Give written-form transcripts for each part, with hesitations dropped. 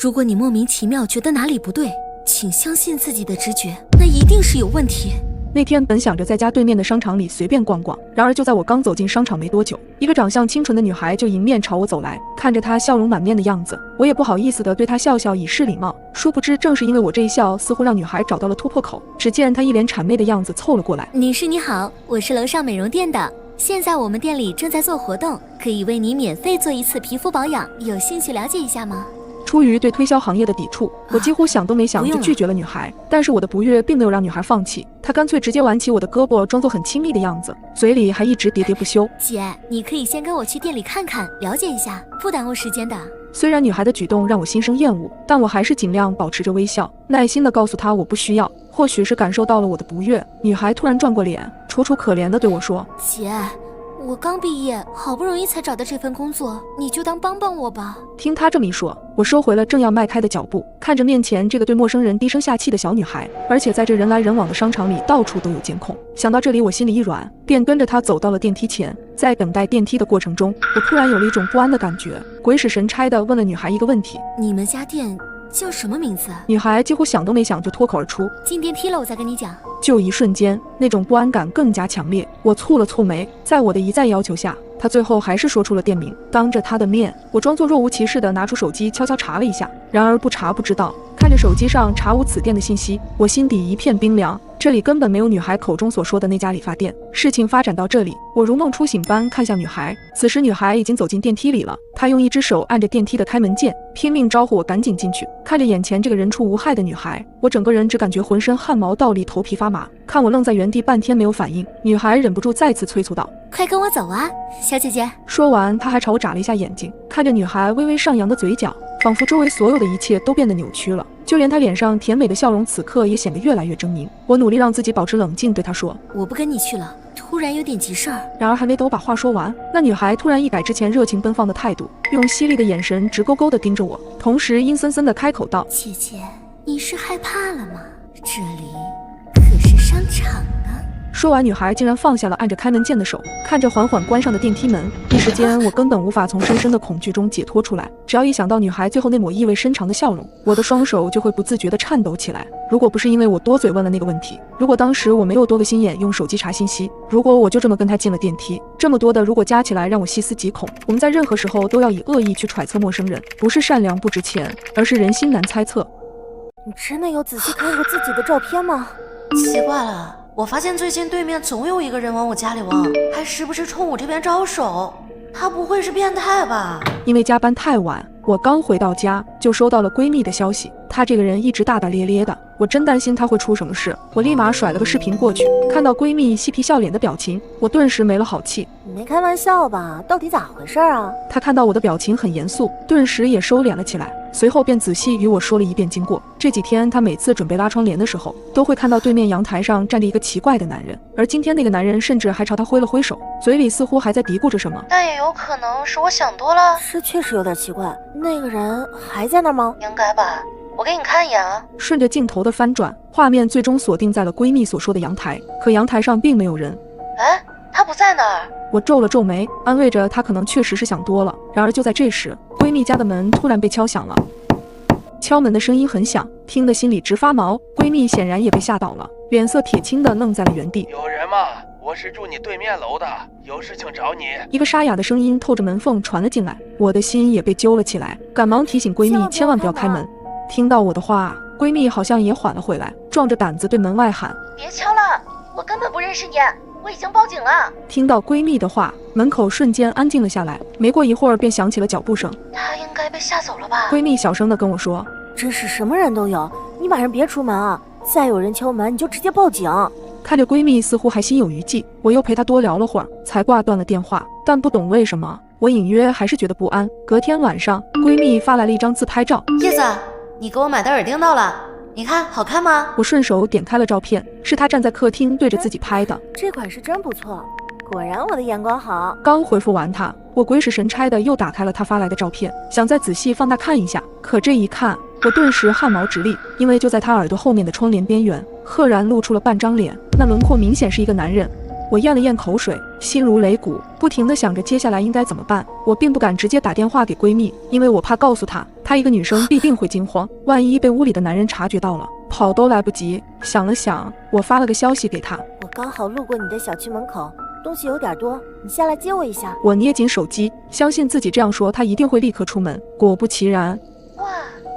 如果你莫名其妙觉得哪里不对，请相信自己的直觉，那一定是有问题。那天本想着在家对面的商场里随便逛逛，然而就在我刚走进商场没多久，一个长相清纯的女孩就迎面朝我走来。看着她笑容满面的样子，我也不好意思地对她笑笑以示礼貌。殊不知正是因为我这一笑，似乎让女孩找到了突破口。只见她一脸谄媚的样子凑了过来。女士你好，我是楼上美容店的，现在我们店里正在做活动，可以为你免费做一次皮肤保养，有兴趣了解一下吗？出于对推销行业的抵触，我几乎想都没想就拒绝了女孩。但是我的不悦并没有让女孩放弃，她干脆直接挽起我的胳膊，装作很亲密的样子，嘴里还一直喋喋不休。姐，你可以先跟我去店里看看，了解一下，不耽误时间的。虽然女孩的举动让我心生厌恶，但我还是尽量保持着微笑，耐心地告诉她我不需要。或许是感受到了我的不悦，女孩突然转过脸，楚楚可怜地对我说：姐，我刚毕业，好不容易才找到这份工作，你就当帮帮我吧。听她这么一说，我收回了正要迈开的脚步，看着面前这个对陌生人低声下气的小女孩，而且在这人来人往的商场里到处都有监控。想到这里，我心里一软，便跟着她走到了电梯前。在等待电梯的过程中，我突然有了一种不安的感觉，鬼使神差地问了女孩一个问题：你们家店叫什么名字？女孩几乎想都没想就脱口而出：进电梯了我再跟你讲。就一瞬间，那种不安感更加强烈。我蹙了蹙眉，在我的一再要求下，她最后还是说出了店名。当着她的面，我装作若无其事地拿出手机悄悄查了一下，然而不查不知道，看着手机上查无此店的信息，我心底一片冰凉。这里根本没有女孩口中所说的那家理发店。事情发展到这里，我如梦初醒般看向女孩，此时女孩已经走进电梯里了。她用一只手按着电梯的开门键，拼命招呼我赶紧进去。看着眼前这个人畜无害的女孩，我整个人只感觉浑身汗毛倒立，头皮发麻。看我愣在原地半天没有反应，女孩忍不住再次催促道：快跟我走啊，小姐姐。说完，她还朝我眨了一下眼睛，看着女孩微微上扬的嘴角，仿佛周围所有的一切都变得扭曲了，就连她脸上甜美的笑容此刻也显得越来越狰狞。我努力让自己保持冷静，对她说：我不跟你去了，突然有点急事儿。然而还没等我把话说完，那女孩突然一改之前热情奔放的态度，用犀利的眼神直勾勾地盯着我，同时阴森森地开口道：姐姐，你是害怕了吗？这里可是商场啊。说完，女孩竟然放下了按着开门键的手，看着缓缓关上的电梯门。一时间，我根本无法从深深的恐惧中解脱出来。只要一想到女孩最后那抹意味深长的笑容，我的双手就会不自觉地颤抖起来。如果不是因为我多嘴问了那个问题，如果当时我没有多个心眼用手机查信息，如果我就这么跟她进了电梯，这么多的如果加起来让我细思极恐。我们在任何时候都要以恶意去揣测陌生人，不是善良不值钱，而是人心难猜测。你真的有仔细看过自己的照片吗？奇怪了，我发现最近对面总有一个人往我家里望，还时不时冲我这边招手，他不会是变态吧？因为加班太晚，我刚回到家就收到了闺蜜的消息，她这个人一直大大咧咧的，我真担心她会出什么事。我立马甩了个视频过去，看到闺蜜嬉皮笑脸的表情，我顿时没了好气。你没开玩笑吧？到底咋回事啊？她看到我的表情很严肃，顿时也收敛了起来，随后便仔细与我说了一遍经过。这几天她每次准备拉窗帘的时候，都会看到对面阳台上站着一个奇怪的男人，而今天那个男人甚至还朝她挥了挥手，嘴里似乎还在嘀咕着什么。但也有可能是我想多了。是确实有点奇怪，那个人还在那吗？应该吧，我给你看一眼啊。顺着镜头的翻转，画面最终锁定在了闺蜜所说的阳台，可阳台上并没有人。哎，他不在那儿。我皱了皱眉，安慰着她可能确实是想多了。然而就在这时，闺蜜家的门突然被敲响了。敲门的声音很响，听得心里直发毛。闺蜜显然也被吓到了，脸色铁青的愣在了原地。有人吗？我是住你对面楼的，有事情找你。一个沙哑的声音透着门缝传了进来，我的心也被揪了起来，赶忙提醒闺蜜千万不要开门。听到我的话，闺蜜好像也缓了回来，壮着胆子对门外喊：别敲了，我根本不认识你，我已经报警了。听到闺蜜的话，门口瞬间安静了下来，没过一会儿便响起了脚步声。他应该被吓走了吧？闺蜜小声地跟我说：真是什么人都有，你晚上别出门啊，再有人敲门你就直接报警。看着闺蜜似乎还心有余悸，我又陪她多聊了会儿，才挂断了电话。但不懂为什么，我隐约还是觉得不安。隔天晚上，闺蜜发来了一张自拍照。叶子，你给我买的耳钉到了，你看好看吗？我顺手点开了照片，是她站在客厅对着自己拍的。这款是真不错，果然我的眼光好。刚回复完她，我鬼使神差的又打开了她发来的照片，想再仔细放大看一下。可这一看，我顿时汗毛直立，因为就在她耳朵后面的窗帘边缘，赫然露出了半张脸，那轮廓明显是一个男人。我咽了咽口水，心如擂鼓，不停地想着接下来应该怎么办。我并不敢直接打电话给闺蜜，因为我怕告诉她，她一个女生必定会惊慌，万一被屋里的男人察觉到了，跑都来不及。想了想，我发了个消息给她，我刚好路过你的小区门口，东西有点多，你下来接我一下。我捏紧手机，相信自己这样说，她一定会立刻出门。果不其然，哇，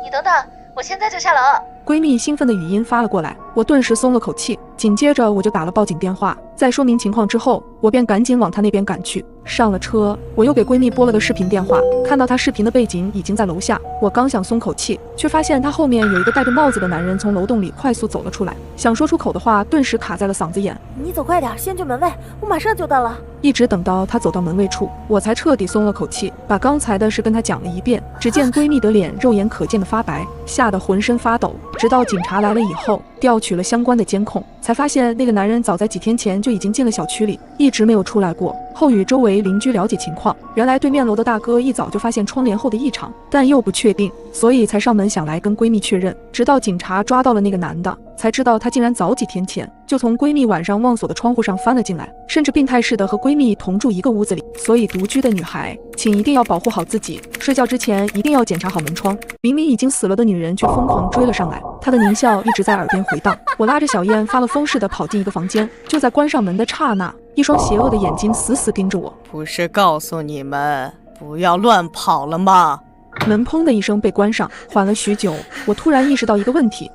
你等等，我现在就下楼。闺蜜兴奋的语音发了过来，我顿时松了口气，紧接着我就打了报警电话。在说明情况之后，我便赶紧往她那边赶去。上了车，我又给闺蜜拨了个视频电话，看到她视频的背景已经在楼下。我刚想松口气，却发现她后面有一个戴着帽子的男人从楼洞里快速走了出来，想说出口的话顿时卡在了嗓子眼。你走快点，先去门卫，我马上就到了。一直等到她走到门卫处，我才彻底松了口气，把刚才的事跟她讲了一遍。只见闺蜜的脸肉眼可见的发白，吓得浑身发抖。直到警察来了以后，调取了相关的监控，才发现那个男人早在几天前就已经进了小区里，一直没有出来过。后与周围邻居了解情况，原来对面楼的大哥一早就发现窗帘后的异常，但又不确定，所以才上门想来跟闺蜜确认。直到警察抓到了那个男的，才知道他竟然早几天前就从闺蜜晚上忘锁的窗户上翻了进来，甚至病态似的和闺蜜同住一个屋子里。所以独居的女孩，请一定要保护好自己，睡觉之前一定要检查好门窗。明明已经死了的女人却疯狂追了上来，她的狞笑一直在耳边回荡。我拉着小燕发了疯似的跑进一个房间，就在关上门的刹那，一双邪恶的眼睛死死盯着我。不是告诉你们不要乱跑了吗？门砰的一声被关上，缓了许久，我突然意识到一个问题，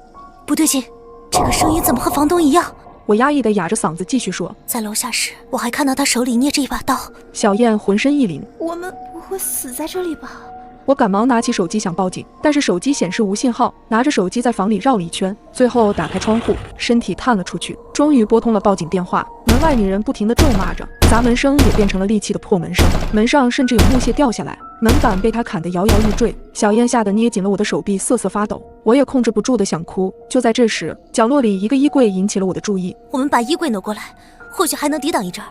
不对劲，这个声音怎么和房东一样？我压抑的哑着嗓子继续说，在楼下时，我还看到他手里捏着一把刀。小燕浑身一凛，我们不会死在这里吧？我赶忙拿起手机想报警，但是手机显示无信号，拿着手机在房里绕了一圈，最后打开窗户，身体探了出去，终于拨通了报警电话。门外女人不停地咒骂着，砸门声也变成了戾气的破门声，门上甚至有木屑掉下来，门板被她砍得摇摇欲坠。小燕吓得捏紧了我的手臂，瑟瑟发抖，我也控制不住的想哭。就在这时，角落里一个衣柜引起了我的注意，我们把衣柜挪过来，或许还能抵挡一阵儿，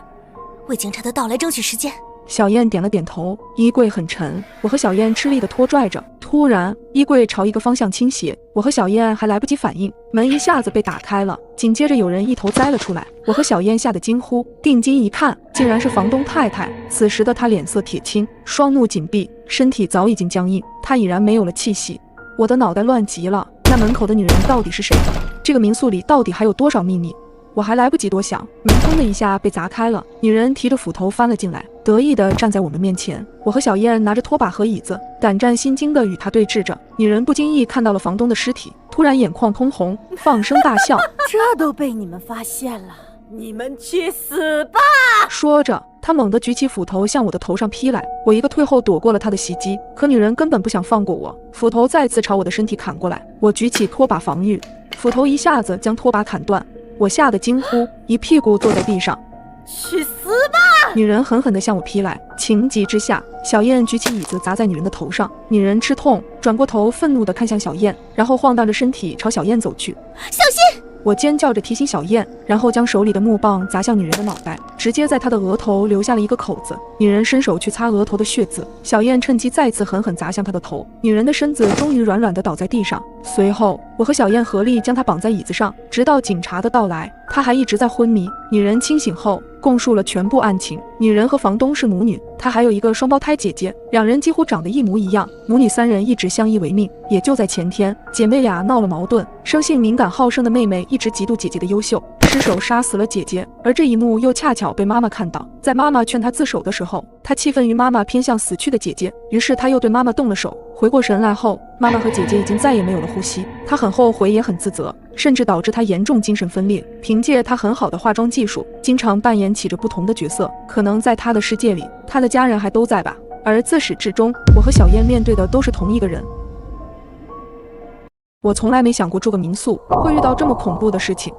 为警察的到来争取时间。小燕点了点头，衣柜很沉，我和小燕吃力地拖拽着。突然，衣柜朝一个方向倾斜，我和小燕还来不及反应，门一下子被打开了，紧接着有人一头栽了出来。我和小燕吓得惊呼，定睛一看，竟然是房东太太。此时的她脸色铁青，双目紧闭，身体早已经僵硬，她已然没有了气息。我的脑袋乱极了，那门口的女人到底是谁？这个民宿里到底还有多少秘密？我还来不及多想，门砰的一下被砸开了，女人提着斧头翻了进来，得意地站在我们面前。我和小燕拿着拖把和椅子，胆战心惊地与她对峙着。女人不经意看到了房东的尸体，突然眼眶通红，放声大笑，这都被你们发现了，你们去死吧！说着，她猛地举起斧头向我的头上劈来，我一个退后躲过了她的袭击，可女人根本不想放过我，斧头再次朝我的身体砍过来，我举起拖把防御，斧头一下子将拖把砍断。我吓得惊呼，一屁股坐在地上。去死吧！女人狠狠地向我劈来，情急之下，小燕举起椅子砸在女人的头上。女人吃痛，转过头愤怒地看向小燕，然后晃荡着身体朝小燕走去。小心！我尖叫着提醒小燕，然后将手里的木棒砸向女人的脑袋，直接在她的额头留下了一个口子。女人伸手去擦额头的血渍，小燕趁机再次狠狠砸向她的头。女人的身子终于软软地倒在地上。随后，我和小燕合力将她绑在椅子上，直到警察的到来，她还一直在昏迷。女人清醒后供述了全部案情。女人和房东是母女，她还有一个双胞胎姐姐，两人几乎长得一模一样。母女三人一直相依为命。也就在前天，姐妹俩闹了矛盾，生性敏感好胜的妹妹一直嫉妒姐姐的优秀，失手杀死了姐姐。而这一幕又恰巧被妈妈看到，在妈妈劝她自首的时候，她气愤于妈妈偏向死去的姐姐，于是她又对妈妈动了手。回过神来后，妈妈和姐姐已经再也没有了呼吸，她很后悔也很自责，甚至导致她严重精神分裂。凭借她很好的化妆技术，经常扮演起着不同的角色，可能在她的世界里，她的家人还都在吧。而自始至终，我和小燕面对的都是同一个人。我从来没想过住个民宿会遇到这么恐怖的事情。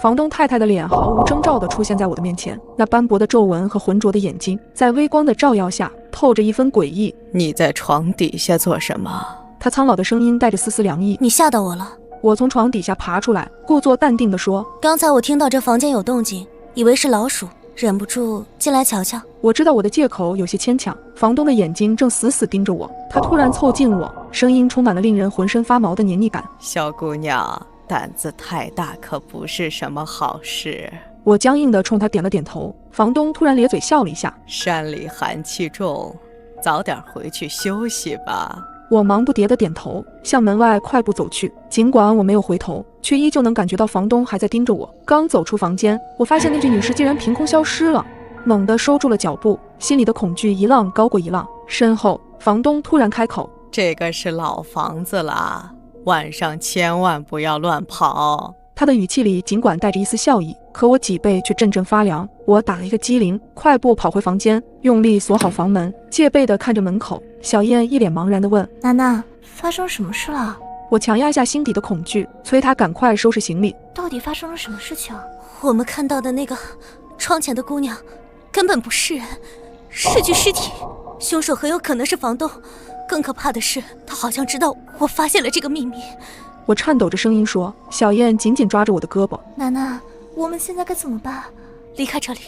房东太太的脸毫无征兆地出现在我的面前，那斑驳的皱纹和浑浊的眼睛在微光的照耀下透着一分诡异。你在床底下做什么？她苍老的声音带着丝丝凉意。你吓到我了。我从床底下爬出来，故作淡定地说，刚才我听到这房间有动静，以为是老鼠，忍不住进来瞧瞧。我知道我的借口有些牵强，房东的眼睛正死死盯着我，他突然凑近我，声音充满了令人浑身发毛的黏腻感。小姑娘，胆子太大可不是什么好事。我僵硬地冲他点了点头。房东突然咧嘴笑了一下，山里寒气重，早点回去休息吧。我忙不迭地点头，向门外快步走去。尽管我没有回头，却依旧能感觉到房东还在盯着我。刚走出房间，我发现那具女尸竟然凭空消失了，猛地收住了脚步，心里的恐惧一浪高过一浪。身后，房东突然开口：“这个是老房子啦，晚上千万不要乱跑。”他的语气里尽管带着一丝笑意，可我脊背却阵阵发凉。我打了一个激灵，快步跑回房间，用力锁好房门，戒备地看着门口。小燕一脸茫然地问：“娜娜，发生什么事了？”我强压下心底的恐惧，催她赶快收拾行李。到底发生了什么事情？我们看到的那个窗前的姑娘根本不是人，是具尸体，凶手很有可能是房东。更可怕的是，他好像知道我发现了这个秘密。我颤抖着声音说。小燕紧紧抓着我的胳膊：“娜娜，我们现在该怎么办？离开这里，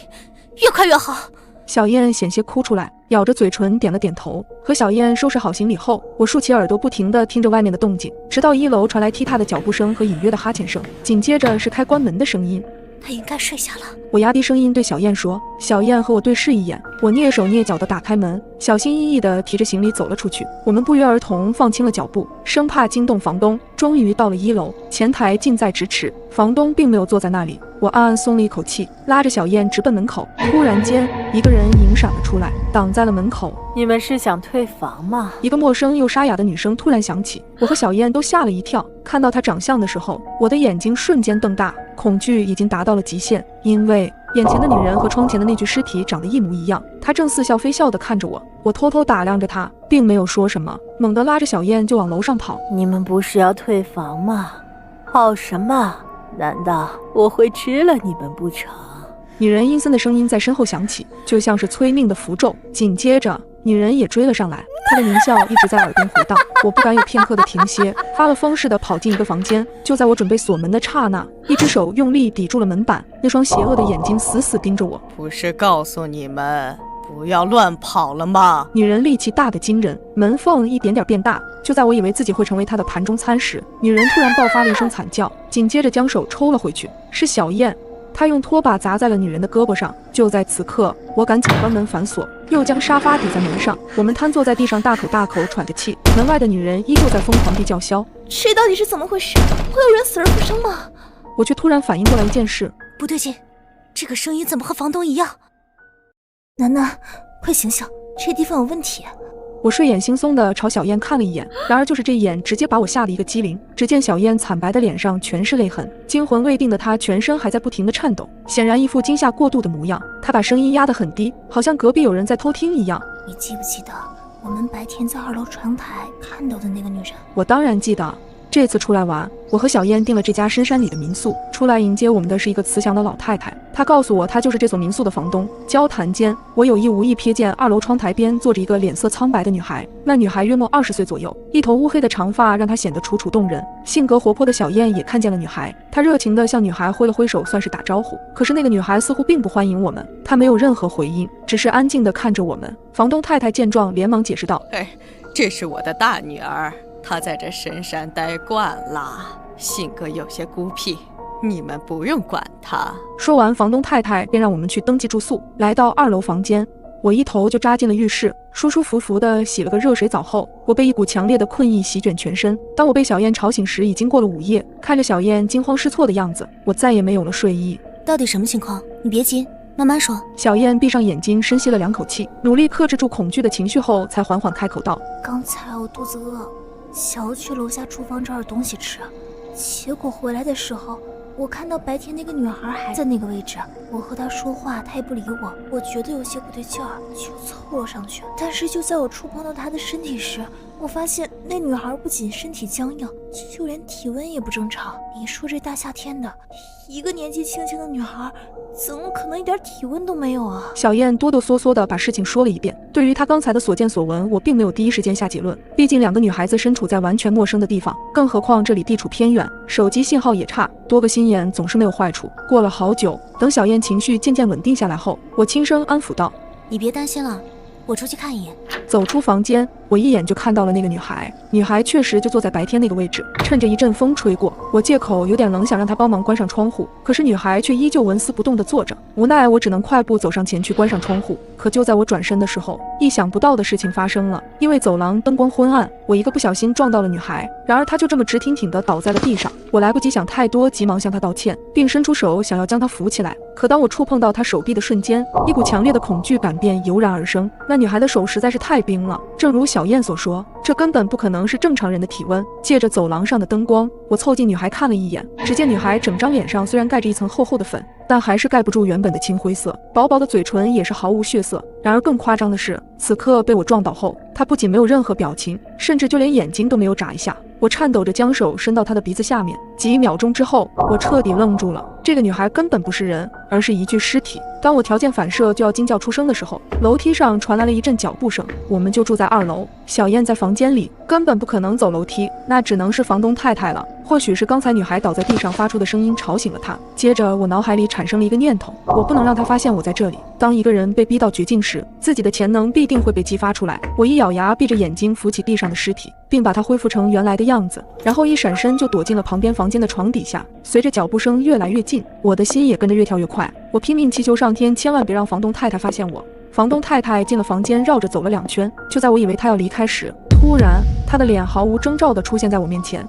越快越好。”小燕险些哭出来，咬着嘴唇点了点头。和小燕收拾好行李后，我竖起耳朵，不停地听着外面的动静，直到1楼传来踢踏的脚步声和隐约的哈欠声，紧接着是开关门的声音。他应该睡下了。我压低声音对小燕说。小燕和我对视一眼，我蹑手蹑脚地打开门，小心翼翼地提着行李走了出去。我们不约而同放轻了脚步，生怕惊动房东。终于到了1楼，前台近在咫尺，房东并没有坐在那里。我暗暗松了一口气，拉着小燕直奔门口。突然间，一个人迎闪了出来，挡在了门口。你们是想退房吗？一个陌生又沙哑的女声突然响起，我和小燕都吓了一跳。看到她长相的时候，我的眼睛瞬间瞪大，恐惧已经达到了极限，因为眼前的女人和窗前的那具尸体长得一模一样。她正似笑非笑地看着我，我偷偷打量着她，并没有说什么，猛地拉着小燕就往楼上跑。你们不是要退房吗？跑什么？难道我会吃了你们不成？女人阴森的声音在身后响起，就像是催命的符咒。紧接着，女人也追了上来，她的狞笑一直在耳边回荡。我不敢有片刻的停歇，发了疯似的跑进一个房间。就在我准备锁门的刹那，一只手用力抵住了门板，那双邪恶的眼睛死死盯着我。不是告诉你们不要乱跑了吗？女人力气大得惊人，门缝一点点变大。就在我以为自己会成为她的盘中餐时，女人突然爆发了一声惨叫，紧接着将手抽了回去。是小燕，她用拖把砸在了女人的胳膊上。就在此刻，我赶紧关门反锁，又将沙发抵在门上。我们瘫坐在地上，大口大口喘着气。门外的女人依旧在疯狂地叫嚣。这到底是怎么回事？会有人死而复生吗？我却突然反应过来一件事，不对劲，这个声音怎么和房东一样？楠楠，快醒醒，这地方有问题。我睡眼惺忪地朝小燕看了一眼，然而就是这一眼直接把我吓了一个机灵。只见小燕惨白的脸上全是泪痕，惊魂未定的她全身还在不停地颤抖，显然一副惊吓过度的模样。她把声音压得很低，好像隔壁有人在偷听一样。你记不记得我们白天在2楼窗台看到的那个女人？我当然记得。这次出来玩，我和小燕订了这家深山里的民宿。出来迎接我们的是一个慈祥的老太太，她告诉我她就是这所民宿的房东。交谈间，我有意无意瞥见2楼窗台边坐着一个脸色苍白的女孩，那女孩约莫20岁左右，一头乌黑的长发让她显得楚楚动人。性格活泼的小燕也看见了女孩，她热情地向女孩挥了挥手，算是打招呼。可是那个女孩似乎并不欢迎我们，她没有任何回应，只是安静地看着我们。房东太太见状连忙解释道：“这是我的大女儿。她在这深山待惯了，性格有些孤僻，你们不用管她。”说完，房东太太便让我们去登记住宿。来到2楼房间，我一头就扎进了浴室，舒舒服服地洗了个热水澡后，我被一股强烈的困意席卷全身。当我被小燕吵醒时，已经过了午夜。看着小燕惊慌失措的样子，我再也没有了睡意。到底什么情况？你别急，慢慢说。小燕闭上眼睛，深吸了2口气，努力克制住恐惧的情绪后，才缓缓开口道：“刚才我肚子饿，想要去楼下厨房找点东西吃，结果回来的时候，我看到白天那个女孩还在那个位置，我和她说话，她也不理我，我觉得有些不对劲儿，就凑了上去。但是就在我触碰到她的身体时，我发现那女孩不仅身体僵硬，就连体温也不正常。你说这大夏天的，一个年纪轻轻的女孩，怎么可能一点体温都没有啊？”小燕哆哆嗦嗦地把事情说了一遍。对于她刚才的所见所闻，我并没有第一时间下结论，毕竟2个女孩子身处在完全陌生的地方，更何况这里地处偏远，手机信号也差，多个心眼总是没有坏处。过了好久，等小燕情绪渐渐稳定下来后，我轻声安抚道：“你别担心了，我出去看一眼。”走出房间，我一眼就看到了那个女孩，女孩确实就坐在白天那个位置。趁着一阵风吹过，我借口有点冷，想让她帮忙关上窗户，可是女孩却依旧纹丝不动地坐着。无奈我只能快步走上前去关上窗户。可就在我转身的时候，意想不到的事情发生了。因为走廊灯光昏暗，我一个不小心撞到了女孩，然而她就这么直挺挺地倒在了地上。我来不及想太多，急忙向她道歉，并伸出手想要将她扶起来。可当我触碰到她手臂的瞬间，一股强烈的恐惧感便油然而生。那女孩的手实在是太冰了，正如小燕所说，这根本不可能是正常人的体温。借着走廊上的灯光，我凑近女孩看了一眼，只见女孩整张脸上虽然盖着一层厚厚的粉，但还是盖不住原本的青灰色，薄薄的嘴唇也是毫无血色。然而更夸张的是，此刻被我撞倒后，她不仅没有任何表情，甚至就连眼睛都没有眨一下。我颤抖着将手伸到她的鼻子下面，几秒钟之后，我彻底愣住了。这个女孩根本不是人，而是一具尸体。当我条件反射就要惊叫出声的时候，楼梯上传来了一阵脚步声。我们就住在2楼，小燕在房间里，根本不可能走楼梯，那只能是房东太太了。或许是刚才女孩倒在地上发出的声音吵醒了她。接着我脑海里产生了一个念头，我不能让她发现我在这里。当一个人被逼到绝境时，自己的潜能必定会被激发出来。我一咬牙，闭着眼睛扶起地上的尸体，并把它恢复成原来的样子，然后一闪身就躲进了旁边房间的床底下。随着脚步声越来越近，我的心也跟着越跳越快。我拼命祈求上天千万别让房东太太发现我。房东太太进了房间，绕着走了2圈。就在我以为她要离开时，突然她的脸毫无征兆地出现在我面前。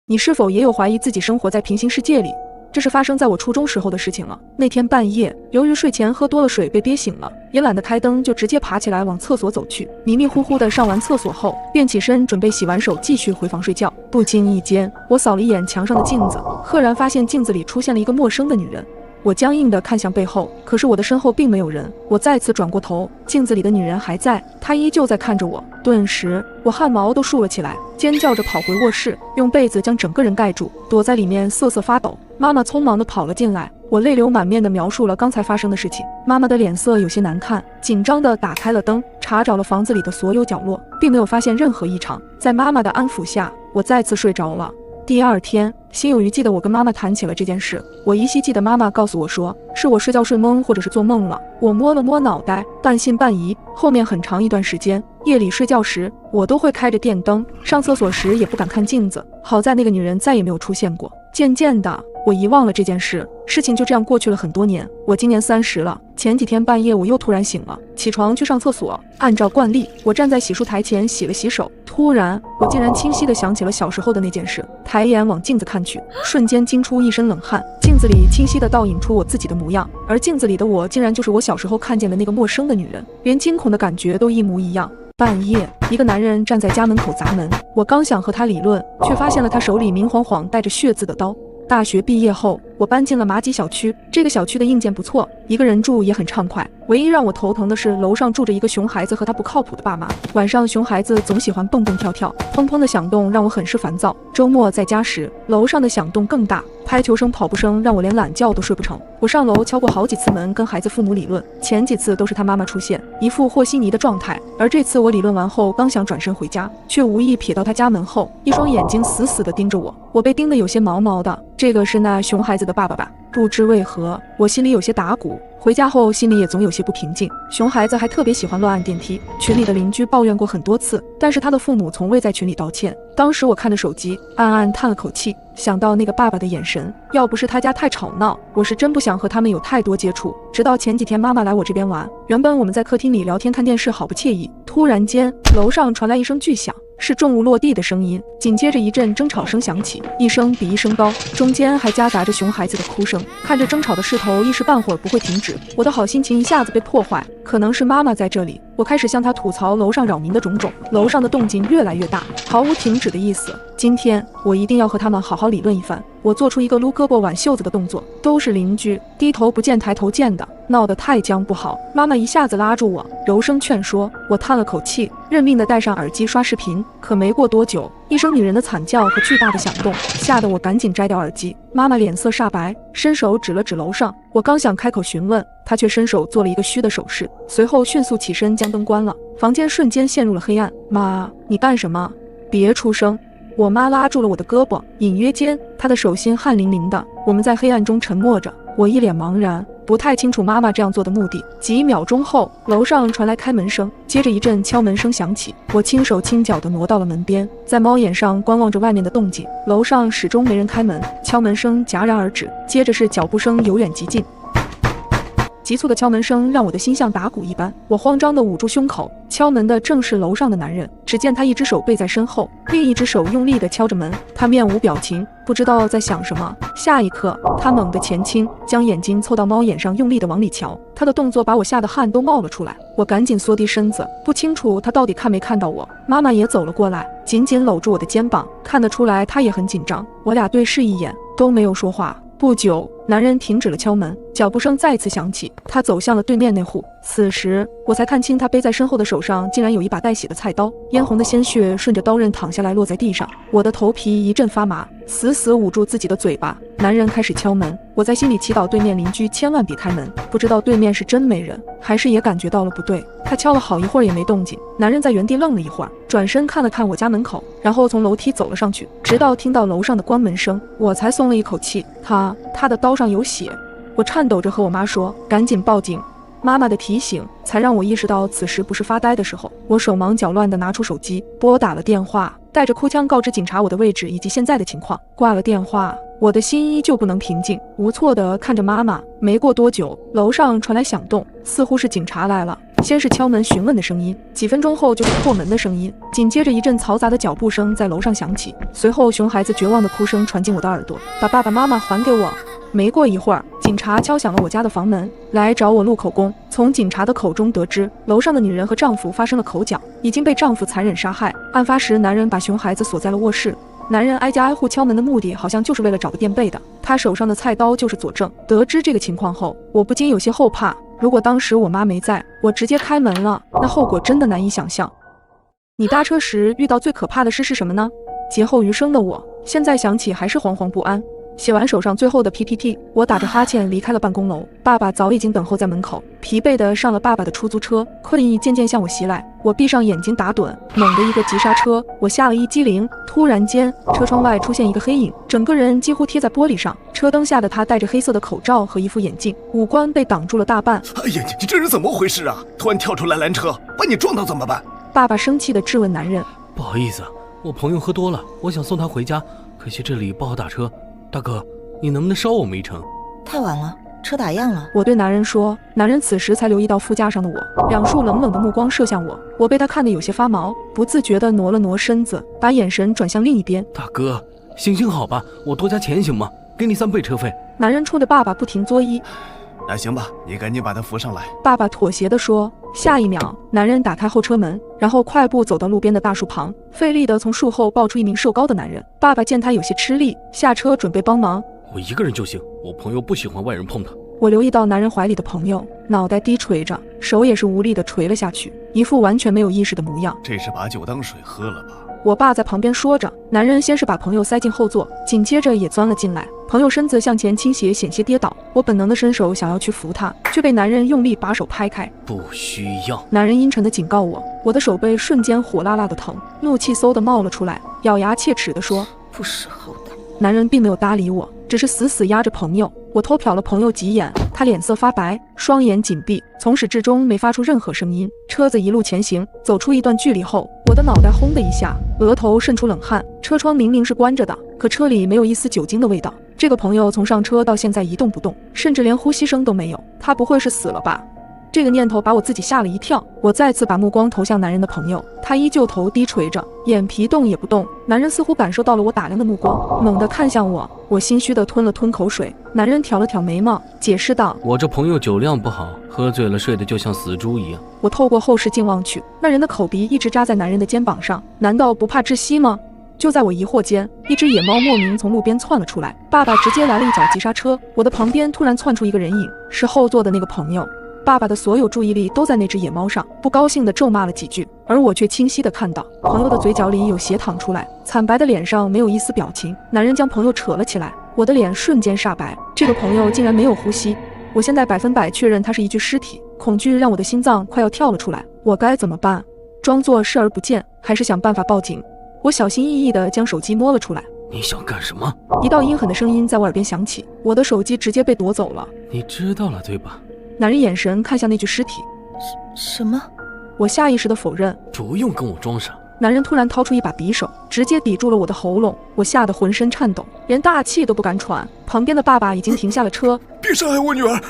你是否也有怀疑自己生活在平行世界里？这是发生在我初中时候的事情了。那天半夜，由于睡前喝多了水被憋醒了，也懒得开灯，就直接爬起来往厕所走去。迷迷糊糊的上完厕所后，便起身准备洗完手继续回房睡觉。不经意间，我扫了一眼墙上的镜子，赫然发现镜子里出现了一个陌生的女人。我僵硬地看向背后，可是我的身后并没有人。我再次转过头，镜子里的女人还在，她依旧在看着我。顿时，我汗毛都竖了起来，尖叫着跑回卧室，用被子将整个人盖住，躲在里面瑟瑟发抖。妈妈匆忙地跑了进来，我泪流满面地描述了刚才发生的事情。妈妈的脸色有些难看，紧张地打开了灯，查找了房子里的所有角落，并没有发现任何异常。在妈妈的安抚下，我再次睡着了。第二天，心有余悸的我跟妈妈谈起了这件事。我依稀记得妈妈告诉我说，是我睡觉睡懵，或者是做梦了。我摸了摸脑袋，半信半疑。后面很长一段时间，夜里睡觉时，我都会开着电灯，上厕所时也不敢看镜子。好在那个女人再也没有出现过。渐渐的，我遗忘了这件事，事情就这样过去了很多年。我今年30了，前几天半夜我又突然醒了，起床去上厕所。按照惯例，我站在洗漱台前洗了洗手，突然我竟然清晰地想起了小时候的那件事。抬眼往镜子看去，瞬间惊出一身冷汗。镜子里清晰地倒影出我自己的模样，而镜子里的我竟然就是我小时候看见的那个陌生的女人，连惊恐的感觉都一模一样。半夜，一个男人站在家门口砸门，我刚想和他理论，却发现了他手里明晃晃带着血渍的刀。大学毕业后，我搬进了马几小区。这个小区的硬件不错，一个人住也很畅快。唯一让我头疼的是，楼上住着一个熊孩子和他不靠谱的爸妈。晚上，熊孩子总喜欢蹦蹦跳跳，砰砰的响动让我很是烦躁。周末在家时，楼上的响动更大，拍球声、跑步声让我连懒觉都睡不成。我上楼敲过好几次门，跟孩子父母理论，前几次都是他妈妈出现，一副和稀泥的状态。而这次我理论完后，刚想转身回家，却无意瞥到他家门后，一双眼睛死死地盯着我。我被盯得有些毛毛的，这个是那熊孩子的爸爸吧？不知为何，我心里有些打鼓。回家后心里也总有些不平静。熊孩子还特别喜欢乱按电梯，群里的邻居抱怨过很多次，但是他的父母从未在群里道歉。当时我看着手机，暗暗叹了口气，想到那个爸爸的眼神，要不是他家太吵闹，我是真不想和他们有太多接触。直到前几天妈妈来我这边玩，原本我们在客厅里聊天看电视，好不惬意。突然间，楼上传来一声巨响，是重物落地的声音，紧接着一阵争吵声响起，一声比一声高，中间还夹杂着熊孩子的哭声。看着争吵的势头，一时半会儿不会停止，我的好心情一下子被破坏。可能是妈妈在这里，我开始向她吐槽楼上扰民的种种。楼上的动静越来越大，毫无停止的意思。今天我一定要和他们好好理论一番。我做出一个撸胳膊挽袖子的动作，都是邻居，低头不见抬头见的，闹得太僵不好。妈妈一下子拉住我，柔声劝说。我叹了口气，认命的戴上耳机刷视频。可没过多久，一声女人的惨叫和巨大的响动，吓得我赶紧摘掉耳机。妈妈脸色煞白，伸手指了指楼上。我刚想开口询问，她却伸手做了一个虚的手势，随后迅速起身将灯关了。房间瞬间陷入了黑暗。妈，你干什么？别出声！我妈拉住了我的胳膊，隐约间她的手心汗淋淋的。我们在黑暗中沉默着。我一脸茫然，不太清楚妈妈这样做的目的。几秒钟后，楼上传来开门声，接着一阵敲门声响起。我轻手轻脚地挪到了门边，在猫眼上观望着外面的动静。楼上始终没人开门，敲门声戛然而止，接着是脚步声由远及近。急促的敲门声让我的心像打鼓一般，我慌张地捂住胸口。敲门的正是楼上的男人，只见他一只手背在身后，另一只手用力地敲着门。他面无表情，不知道在想什么。下一刻，他猛地前倾，将眼睛凑到猫眼上，用力地往里瞧。他的动作把我吓得汗都冒了出来，我赶紧缩低身子，不清楚他到底看没看到我。妈妈也走了过来，紧紧搂住我的肩膀，看得出来她也很紧张。我俩对视一眼，都没有说话。不久，男人停止了敲门，脚步声再次响起，他走向了对面那户。此时我才看清他背在身后的手上竟然有一把带血的菜刀，嫣红的鲜血顺着刀刃淌下来，落在地上。我的头皮一阵发麻，死死捂住自己的嘴巴。男人开始敲门，我在心里祈祷对面邻居千万别开门。不知道对面是真没人，还是也感觉到了不对。他敲了好一会儿也没动静，男人在原地愣了一会儿，转身看了看我家门口，然后从楼梯走了上去，直到听到楼上的关门声，我才松了一口气。他的刀上有血。我颤抖着和我妈说，赶紧报警。妈妈的提醒才让我意识到此时不是发呆的时候。我手忙脚乱地拿出手机，拨打了电话，带着哭腔告知警察我的位置以及现在的情况。挂了电话，我的心依旧不能平静，无措地看着妈妈。没过多久，楼上传来响动，似乎是警察来了。先是敲门询问的声音，几分钟后就是破门的声音，紧接着一阵嘈杂的脚步声在楼上响起，随后熊孩子绝望的哭声传进我的耳朵，把爸爸妈妈还给我。没过一会儿，警察敲响了我家的房门，来找我录口供。从警察的口中得知，楼上的女人和丈夫发生了口角，已经被丈夫残忍杀害。案发时，男人把熊孩子锁在了卧室。男人挨家挨户敲门的目的好像就是为了找个垫背的，他手上的菜刀就是佐证。得知这个情况后，我不禁有些后怕，如果当时我妈没在，我直接开门了，那后果真的难以想象。你搭车时遇到最可怕的事是什么呢？劫后余生的我，现在想起还是惶惶不安。写完手上最后的 PPT， 我打着哈欠离开了办公楼。爸爸早已经等候在门口，疲惫地上了爸爸的出租车，困意渐渐向我袭来。我闭上眼睛打盹，猛地一个急刹车，我吓了一激灵。突然间，车窗外出现一个黑影，整个人几乎贴在玻璃上。车灯下的他戴着黑色的口罩和一副眼镜，五官被挡住了大半。哎呀，你这人怎么回事啊？突然跳出来拦车，把你撞到怎么办？爸爸生气地质问男人。不好意思，我朋友喝多了，我想送他回家，可惜这里不好打车。大哥，你能不能捎我们一程？太晚了，车打烊了。我对男人说。男人此时才留意到副驾上的我，两束冷冷的目光射向我，我被他看得有些发毛，不自觉地挪了挪身子，把眼神转向另一边。大哥，行好吧，我多加钱行吗？给你3倍车费。男人冲着爸爸不停作揖。那行吧，你赶紧把他扶上来。爸爸妥协地说。下一秒，男人打开后车门，然后快步走到路边的大树旁，费力地从树后抱出一名瘦高的男人。爸爸见他有些吃力，下车准备帮忙。我一个人就行，我朋友不喜欢外人碰他。我留意到男人怀里的朋友脑袋低垂着，手也是无力地垂了下去，一副完全没有意识的模样。这是把酒当水喝了吧？我爸在旁边说着。男人先是把朋友塞进后座，紧接着也钻了进来。朋友身子向前倾斜，险些跌倒。我本能的伸手想要去扶他，却被男人用力把手拍开。不需要。男人阴沉地警告我。我的手背瞬间火辣辣的疼，怒气嗖地冒了出来，咬牙切齿地说：不识好歹。男人并没有搭理我，只是死死压着朋友。我偷瞟了朋友几眼，他脸色发白，双眼紧闭，从始至终没发出任何声音。车子一路前行，走出一段距离后，我的脑袋轰的一下，额头渗出冷汗。车窗明明是关着的，可车里没有一丝酒精的味道。这个朋友从上车到现在一动不动，甚至连呼吸声都没有。他不会是死了吧？这个念头把我自己吓了一跳。我再次把目光投向男人的朋友，他依旧头低垂着，眼皮动也不动。男人似乎感受到了我打量的目光，猛地看向我。我心虚地吞了吞口水。男人挑了挑眉毛，解释道：我这朋友酒量不好，喝醉了睡得就像死猪一样。我透过后视镜望去，那人的口鼻一直扎在男人的肩膀上，难道不怕窒息吗？就在我疑惑间，一只野猫莫名从路边窜了出来，爸爸直接来了一脚急刹车。我的旁边突然窜出一个人影，是后座的那个朋友。爸爸的所有注意力都在那只野猫上，不高兴地咒骂了几句，而我却清晰地看到朋友的嘴角里有血淌出来，惨白的脸上没有一丝表情。男人将朋友扯了起来，我的脸瞬间煞白，这个朋友竟然没有呼吸。我现在100%确认他是一具尸体，恐惧让我的心脏快要跳了出来。我该怎么办？装作视而不见，还是想办法报警？我小心翼翼地将手机摸了出来，你想干什么？一道阴狠的声音在我耳边响起，我的手机直接被夺走了。你知道了对吧？男人眼神看向那具尸体。什么？我下意识地否认。不用跟我装傻。男人突然掏出一把匕首，直接抵住了我的喉咙，我吓得浑身颤抖，连大气都不敢喘。旁边的爸爸已经停下了车。别伤害我女儿，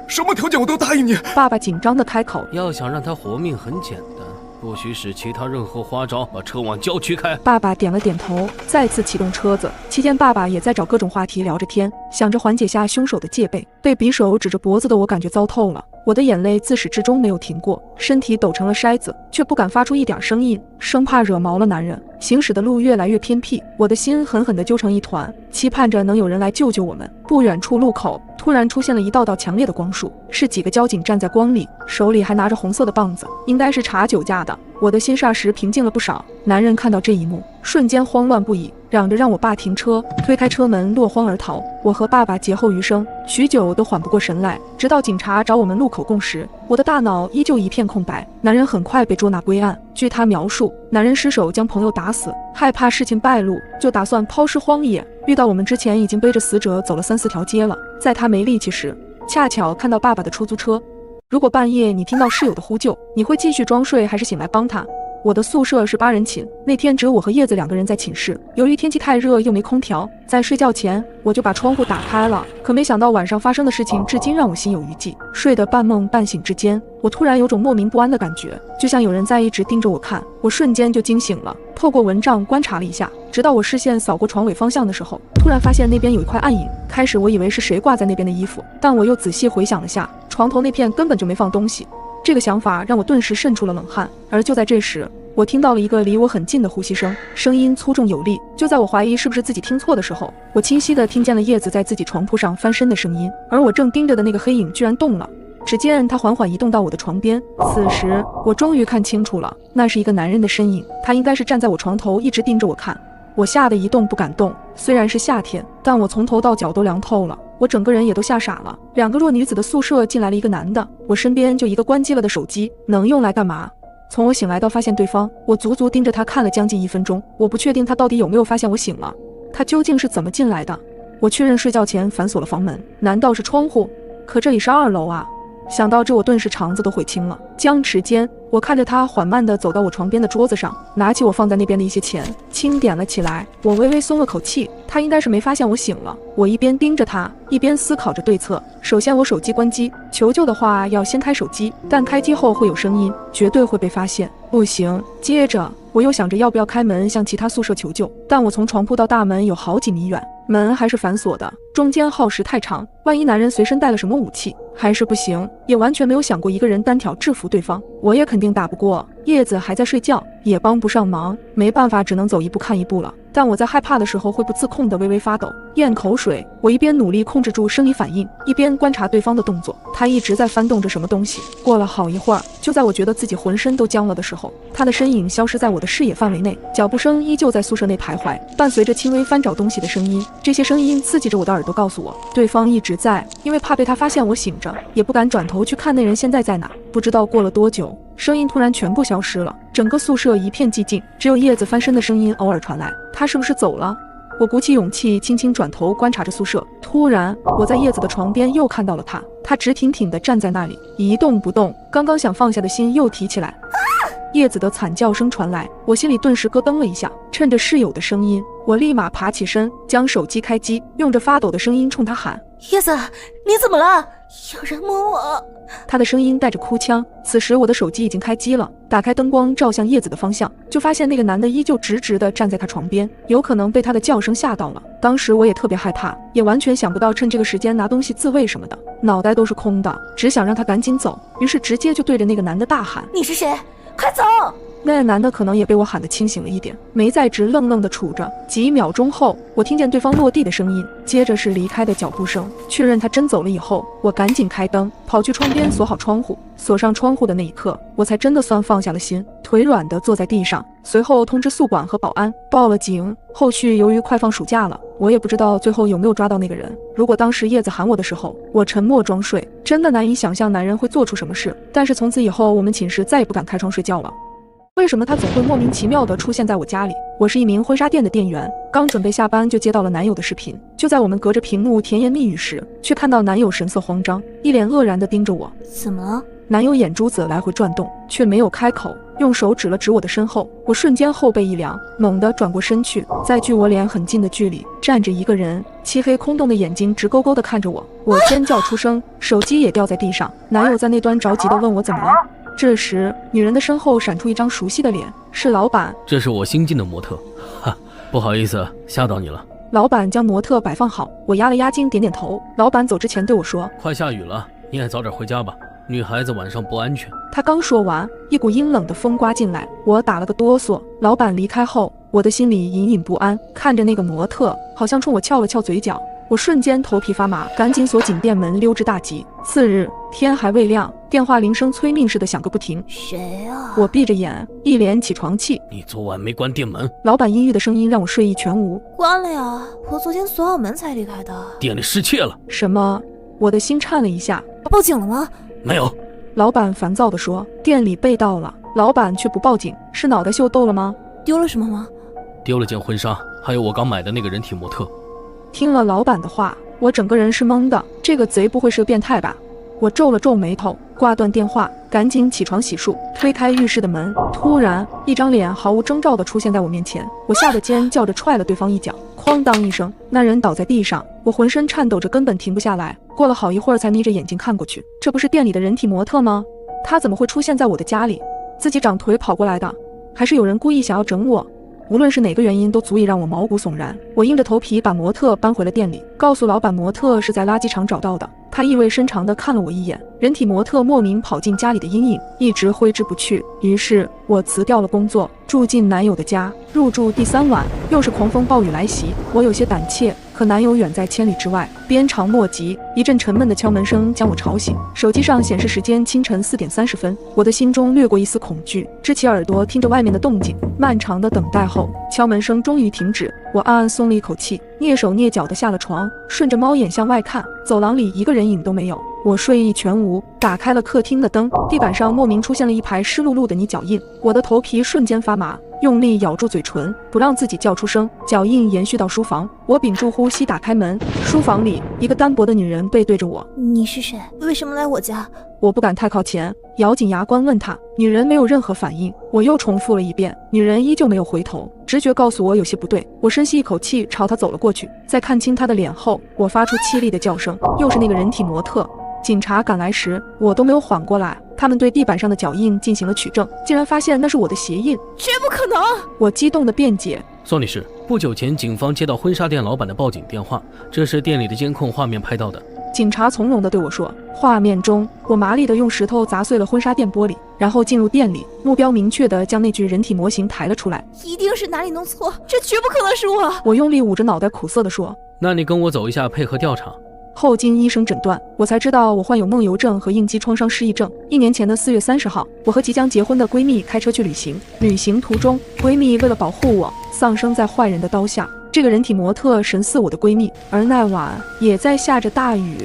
什么条件我都答应你。爸爸紧张地开口。要想让她活命很简单，不许使其他任何花招，把车往郊区开。爸爸点了点头，再次启动车子。期间爸爸也在找各种话题聊着天，想着缓解下凶手的戒备。被匕首指着脖子的我感觉糟透了，我的眼泪自始至终没有停过，身体抖成了筛子，却不敢发出一点声音，生怕惹毛了男人。行驶的路越来越偏僻，我的心狠狠地揪成一团，期盼着能有人来救救我们。不远处路口突然出现了一道道强烈的光束，是几个交警站在光里，手里还拿着红色的棒子，应该是查酒驾的。我的心霎时平静了不少。男人看到这一幕，瞬间慌乱不已，嚷着让我爸停车，推开车门落荒而逃。我和爸爸劫后余生，许久都缓不过神来，直到警察找我们录口供时，我的大脑依旧一片空白。男人很快被捉拿归案。据他描述，男人失手将朋友打死，害怕事情败露，就打算抛尸荒野。遇到我们之前，已经背着死者走了3、4条街了。在他没力气时，恰巧看到爸爸的出租车。如果半夜你听到室友的呼救，你会继续装睡还是醒来帮他？我的宿舍是8人寝，那天只有我和叶子2个人在寝室。由于天气太热又没空调，在睡觉前我就把窗户打开了。可没想到晚上发生的事情至今让我心有余悸。睡得半梦半醒之间，我突然有种莫名不安的感觉，就像有人在一直盯着我看。我瞬间就惊醒了，透过蚊帐观察了一下，直到我视线扫过床尾方向的时候，突然发现那边有一块暗影。开始我以为是谁挂在那边的衣服，但我又仔细回想了下，床头那片根本就没放东西。这个想法让我顿时渗出了冷汗。而就在这时，我听到了一个离我很近的呼吸声，声音粗重有力。就在我怀疑是不是自己听错的时候，我清晰地听见了叶子在自己床铺上翻身的声音，而我正盯着的那个黑影居然动了。只见他缓缓移动到我的床边，此时我终于看清楚了，那是一个男人的身影，他应该是站在我床头一直盯着我看。我吓得一动不敢动，虽然是夏天，但我从头到脚都凉透了，我整个人也都吓傻了。2个弱女子的宿舍进来了一个男的，我身边就一个关机了的手机，能用来干嘛？从我醒来到发现对方，我足足盯着他看了将近1分钟。我不确定他到底有没有发现我醒了，他究竟是怎么进来的？我确认睡觉前反锁了房门，难道是窗户？可这里是2楼啊！想到这，我顿时肠子都悔青了。僵持间，我看着他缓慢地走到我床边的桌子上，拿起我放在那边的一些钱，清点了起来。我微微松了口气，他应该是没发现我醒了。我一边盯着他，一边思考着对策。首先，我手机关机，求救的话要先开手机，但开机后会有声音，绝对会被发现。不行。接着，我又想着要不要开门向其他宿舍求救，但我从床铺到大门有好几米远，门还是反锁的，中间耗时太长，万一男人随身带了什么武器，还是不行。也完全没有想过一个人单挑制服对方，我也肯定打不过。叶子还在睡觉，也帮不上忙，没办法，只能走一步看一步了。但我在害怕的时候会不自控地微微发抖，咽口水。我一边努力控制住生理反应，一边观察对方的动作。他一直在翻动着什么东西。过了好一会儿，就在我觉得自己浑身都僵了的时候，他的身影消失在我的视野范围内，脚步声依旧在宿舍内徘徊，伴随着轻微翻找东西的声音。这些声音刺激着我的耳朵，告诉我对方一直在。因为怕被他发现我醒着，也不敢转头去看那人现在在哪。不知道过了多久，声音突然全部消失了，整个宿舍一片寂静，只有叶子翻身的声音偶尔传来。他是不是走了？我鼓起勇气，轻轻转头观察着宿舍。突然，我在叶子的床边又看到了他，他直挺挺地站在那里，一动不动。刚刚想放下的心又提起来。叶子的惨叫声传来，我心里顿时咯噔了一下。趁着室友的声音，我立马爬起身，将手机开机，用着发抖的声音冲他喊：叶子，你怎么了？有人摸我。他的声音带着哭腔。此时我的手机已经开机了，打开灯光照向叶子的方向，就发现那个男的依旧直直地站在他床边，有可能被他的叫声吓到了。当时我也特别害怕，也完全想不到趁这个时间拿东西自卫什么的，脑袋都是空的，只想让他赶紧走，于是直接就对着那个男的大喊：你是谁？快走！那男的可能也被我喊得清醒了一点，没再直愣愣地杵着。几秒钟后，我听见对方落地的声音，接着是离开的脚步声。确认他真走了以后，我赶紧开灯，跑去窗边锁好窗户。锁上窗户的那一刻，我才真的算放下了心，腿软地坐在地上。随后通知宿管和保安，报了警。后续由于快放暑假了，我也不知道最后有没有抓到那个人。如果当时叶子喊我的时候，我沉默装睡，真的难以想象男人会做出什么事。但是从此以后，我们寝室再也不敢开窗睡觉了。为什么他总会莫名其妙地出现在我家里？我是一名婚纱店的店员，刚准备下班就接到了男友的视频。就在我们隔着屏幕甜言蜜语时，却看到男友神色慌张，一脸愕然地盯着我。怎么了？男友眼珠子来回转动，却没有开口，用手指了指我的身后。我瞬间后背一凉，猛地转过身去，在距我脸很近的距离站着一个人，漆黑空洞的眼睛直勾勾地看着我。我尖叫出声，手机也掉在地上。男友在那端着急地问我怎么了。这时，女人的身后闪出一张熟悉的脸，是老板。这是我新进的模特，哈，不好意思，吓到你了。老板将模特摆放好，我压了压惊，点点头。老板走之前对我说：“快下雨了，你也早点回家吧，女孩子晚上不安全。”他刚说完，一股阴冷的风刮进来，我打了个哆嗦。老板离开后，我的心里隐隐不安，看着那个模特，好像冲我翘了翘嘴角。我瞬间头皮发麻，赶紧锁紧店门，溜之大吉。次日天还未亮，电话铃声催命似的响个不停。谁啊？我闭着眼，一脸起床气。你昨晚没关店门。老板阴郁的声音让我睡意全无。关了呀，我昨天锁好门才离开的。店里失窃了。什么？我的心颤了一下。报警了吗？没有。老板烦躁地说，店里被盗了。老板却不报警，是脑袋秀逗了吗？丢了什么吗？丢了件婚纱，还有我刚买的那个人体模特。听了老板的话，我整个人是懵的。这个贼不会是个变态吧？我皱了皱眉头，挂断电话，赶紧起床洗漱，推开浴室的门。突然，一张脸毫无征兆地出现在我面前，我吓得尖叫着踹了对方一脚，哐当一声，那人倒在地上。我浑身颤抖着，根本停不下来。过了好一会儿，才眯着眼睛看过去，这不是店里的人体模特吗？他怎么会出现在我的家里？自己长腿跑过来的，还是有人故意想要整我？无论是哪个原因，都足以让我毛骨悚然。我硬着头皮把模特搬回了店里，告诉老板模特是在垃圾场找到的。他意味深长地看了我一眼，人体模特莫名跑进家里的阴影一直挥之不去。于是我辞掉了工作，住进男友的家。入住第3晚，又是狂风暴雨来袭，我有些胆怯，可男友远在千里之外，鞭长莫及。一阵沉闷的敲门声将我吵醒，手机上显示时间清晨4点30分，我的心中掠过一丝恐惧，支起耳朵听着外面的动静。漫长的等待后，敲门声终于停止，我暗暗松了一口气，蹑手蹑脚地下了床，顺着猫眼向外看，走廊里一个人影都没有。我睡意全无，打开了客厅的灯，地板上莫名出现了一排湿漉漉的泥脚印，我的头皮瞬间发麻，用力咬住嘴唇，不让自己叫出声。脚印延续到书房，我屏住呼吸打开门，书房里一个单薄的女人背对着我。你是谁？为什么来我家？我不敢太靠前，咬紧牙关问她。女人没有任何反应，我又重复了一遍，女人依旧没有回头。直觉告诉我有些不对，我深吸一口气，朝她走了过去。在看清她的脸后，我发出凄厉的叫声，又是那个人体模特。警察赶来时，我都没有缓过来，他们对地板上的脚印进行了取证，竟然发现那是我的鞋印。绝不可能！我激动地辩解。宋女士，不久前警方接到婚纱店老板的报警电话，这是店里的监控画面拍到的。警察从容地对我说，画面中我麻利地用石头砸碎了婚纱店玻璃，然后进入店里，目标明确地将那具人体模型抬了出来。一定是哪里弄错，这绝不可能是我！我用力捂着脑袋苦涩地说。那你跟我走一下，配合调查。后经医生诊断，我才知道我患有梦游症和应激创伤失忆症。1年前的4月30号，我和即将结婚的闺蜜开车去旅行，旅行途中，闺蜜为了保护我，丧生在坏人的刀下。这个人体模特神似我的闺蜜，而那晚也在下着大雨。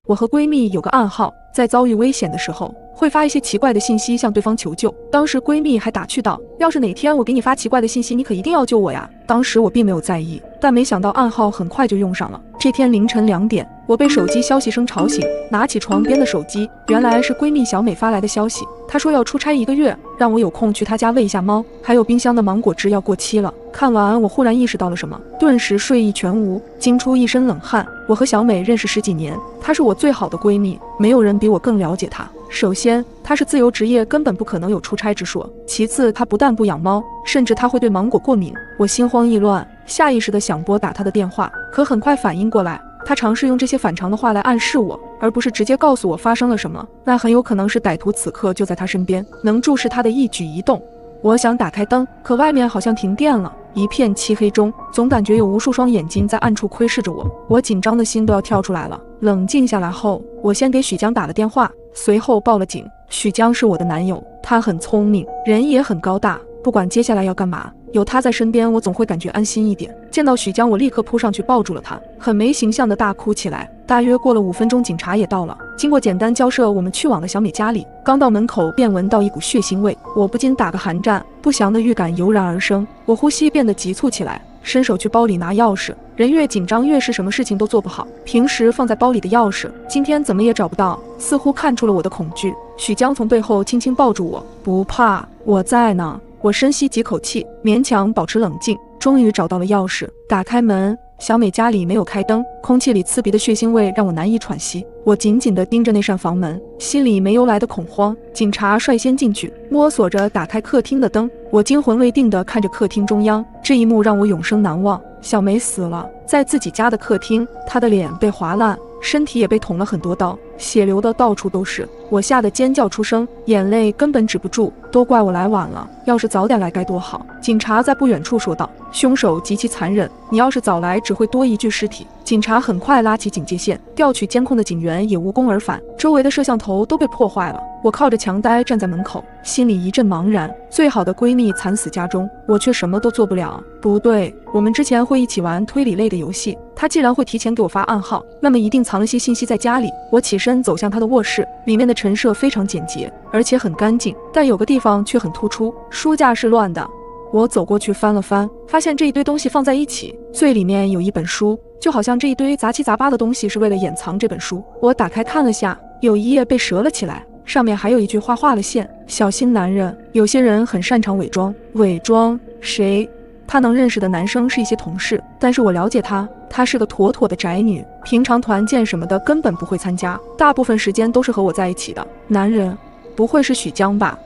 我和闺蜜有个暗号，在遭遇危险的时候，会发一些奇怪的信息向对方求救。当时闺蜜还打趣道，要是哪天我给你发奇怪的信息，你可一定要救我呀。当时我并没有在意，但没想到暗号很快就用上了。这天凌晨2点，我被手机消息声吵醒，拿起床边的手机，原来是闺蜜小美发来的消息。她说要出差1个月，让我有空去她家喂一下猫，还有冰箱的芒果汁要过期了。看完我忽然意识到了什么，顿时睡意全无，惊出一身冷汗。我和小美认识10几年，她是我最好的闺蜜，没有人比我更了解她。首先，她是自由职业，根本不可能有出差之说。其次，她不但不养猫，甚至她会对芒果过敏。我心慌意乱，下意识地想拨打她的电话，可很快反应过来，她尝试用这些反常的话来暗示我，而不是直接告诉我发生了什么。那很有可能是歹徒此刻就在她身边，能注视她的一举一动。我想打开灯，可外面好像停电了，一片漆黑中，总感觉有无数双眼睛在暗处窥视着我。我紧张的心都要跳出来了。冷静下来后，我先给许江打了电话，随后报了警。许江是我的男友，他很聪明，人也很高大，不管接下来要干嘛，有他在身边，我总会感觉安心一点。见到许江，我立刻扑上去抱住了他，很没形象的大哭起来。大约过了5分钟，警察也到了。经过简单交涉，我们去往了小美家里。刚到门口，便闻到一股血腥味，我不禁打个寒战，不祥的预感油然而生。我呼吸变得急促起来，伸手去包里拿钥匙。人越紧张，越是什么事情都做不好。平时放在包里的钥匙，今天怎么也找不到，似乎看出了我的恐惧。许江从背后轻轻抱住我，不怕，我在呢。我深吸几口气，勉强保持冷静，终于找到了钥匙，打开门。小美家里没有开灯，空气里刺鼻的血腥味让我难以喘息。我紧紧地盯着那扇房门，心里没由来的恐慌。警察率先进去，摸索着打开客厅的灯。我惊魂未定地看着客厅中央，这一幕让我永生难忘。小梅死了，在自己家的客厅，她的脸被划烂，身体也被捅了很多刀，血流的到处都是。我吓得尖叫出声，眼泪根本止不住。都怪我来晚了，要是早点来该多好。警察在不远处说道，凶手极其残忍，你要是早来只会多一具尸体。警察很快拉起警戒线，调取监控的警员也无功而返，周围的摄像头都被破坏了。我靠着墙呆站在门口，心里一阵茫然。最好的闺蜜惨死家中，我却什么都做不了。不对，我们之前会一起玩推理类的游戏，她既然会提前给我发暗号，那么一定藏了些信息在家里。我起身走向她的卧室，里面的陈设非常简洁，而且很干净，但有个地方却很突出，书架是乱的。我走过去翻了翻，发现这一堆东西放在一起，最里面有一本书，就好像这一堆杂七杂八的东西是为了掩藏这本书。我打开看了下，有一页被折了起来，上面还有一句话画了线：小心男人。有些人很擅长伪装，伪装谁？他能认识的男生是一些同事，但是我了解他，她是个妥妥的宅女，平常团建什么的根本不会参加，大部分时间都是和我在一起的。男人，不会是许江吧？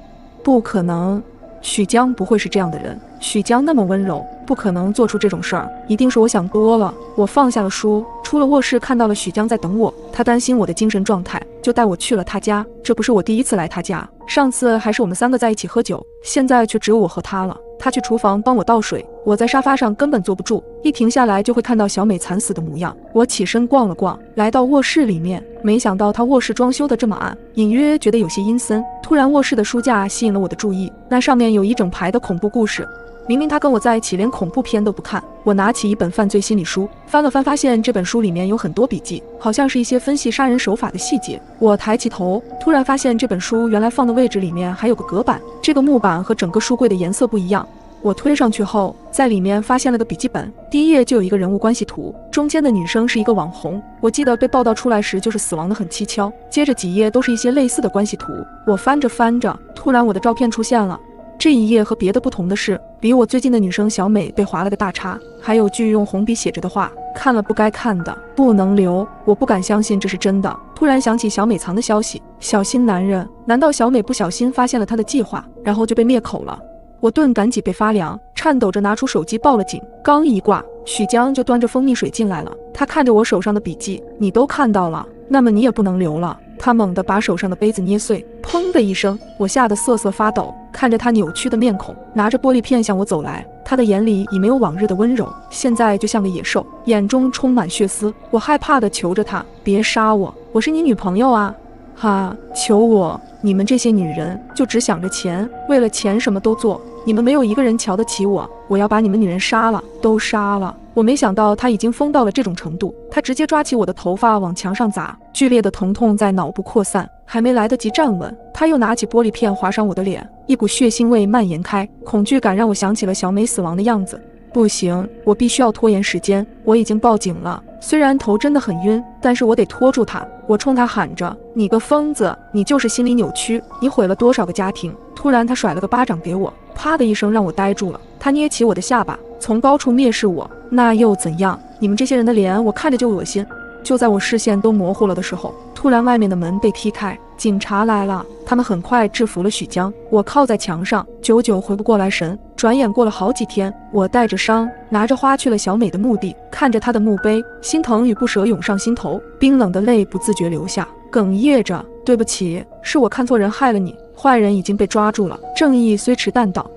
不可能。许江不会是这样的人，许江那么温柔，不可能做出这种事儿，一定是我想多了。我放下了书，出了卧室，看到了许江在等我，他担心我的精神状态，就带我去了他家。这不是我第一次来他家，上次还是我们3个在一起喝酒，现在却只有我和他了。他去厨房帮我倒水，我在沙发上根本坐不住，一停下来就会看到小美惨死的模样。我起身逛了逛，来到卧室里面，没想到他卧室装修的这么暗，隐约觉得有些阴森。突然卧室的书架吸引了我的注意，那上面有一整排的恐怖故事。明明他跟我在一起，连恐怖片都不看。我拿起一本犯罪心理书，翻了翻，发现这本书里面有很多笔记，好像是一些分析杀人手法的细节。我抬起头，突然发现这本书原来放的位置里面还有个隔板，这个木板和整个书柜的颜色不一样。我推上去后，在里面发现了个笔记本，第一页就有一个人物关系图，中间的女生是一个网红，我记得被报道出来时就是死亡的很蹊跷。接着几页都是一些类似的关系图，我翻着翻着，突然我的照片出现了。这一页和别的不同的是，离我最近的女生小美被划了个大叉，还有句用红笔写着的话：看了不该看的，不能留。我不敢相信这是真的，突然想起小美藏的消息，小心男人。难道小美不小心发现了他的计划，然后就被灭口了？我顿感脊背发凉，颤抖着拿出手机报了警。刚一挂，许江就端着蜂蜜水进来了。他看着我手上的笔记，你都看到了，那么你也不能留了。他猛地把手上的杯子捏碎，砰的一声，我吓得瑟瑟发抖，看着他扭曲的面孔，拿着玻璃片向我走来。他的眼里已没有往日的温柔，现在就像个野兽，眼中充满血丝。我害怕地求着他，别杀我，我是你女朋友啊！哈，求我！你们这些女人就只想着钱，为了钱什么都做，你们没有一个人瞧得起我，我要把你们女人杀了，都杀了！我没想到他已经疯到了这种程度，他直接抓起我的头发往墙上砸，剧烈的疼痛在脑部扩散，还没来得及站稳，他又拿起玻璃片划伤我的脸，一股血腥味蔓延开，恐惧感让我想起了小美死亡的样子。不行，我必须要拖延时间，我已经报警了，虽然头真的很晕，但是我得拖住他。我冲他喊着，你个疯子，你就是心理扭曲，你毁了多少个家庭。突然他甩了个巴掌给我，啪的一声让我呆住了，他捏起我的下巴，从高处蔑视我，那又怎样？你们这些人的脸我看着就恶心。就在我视线都模糊了的时候，突然外面的门被踢开，警察来了。他们很快制服了许江，我靠在墙上，久久回不过来神。转眼过了好几天，我带着伤，拿着花去了小美的墓地，看着她的墓碑，心疼与不舍涌上心头，冰冷的泪不自觉流下，哽咽着，对不起，是我看错人害了你，坏人已经被抓住了，正义虽迟但到，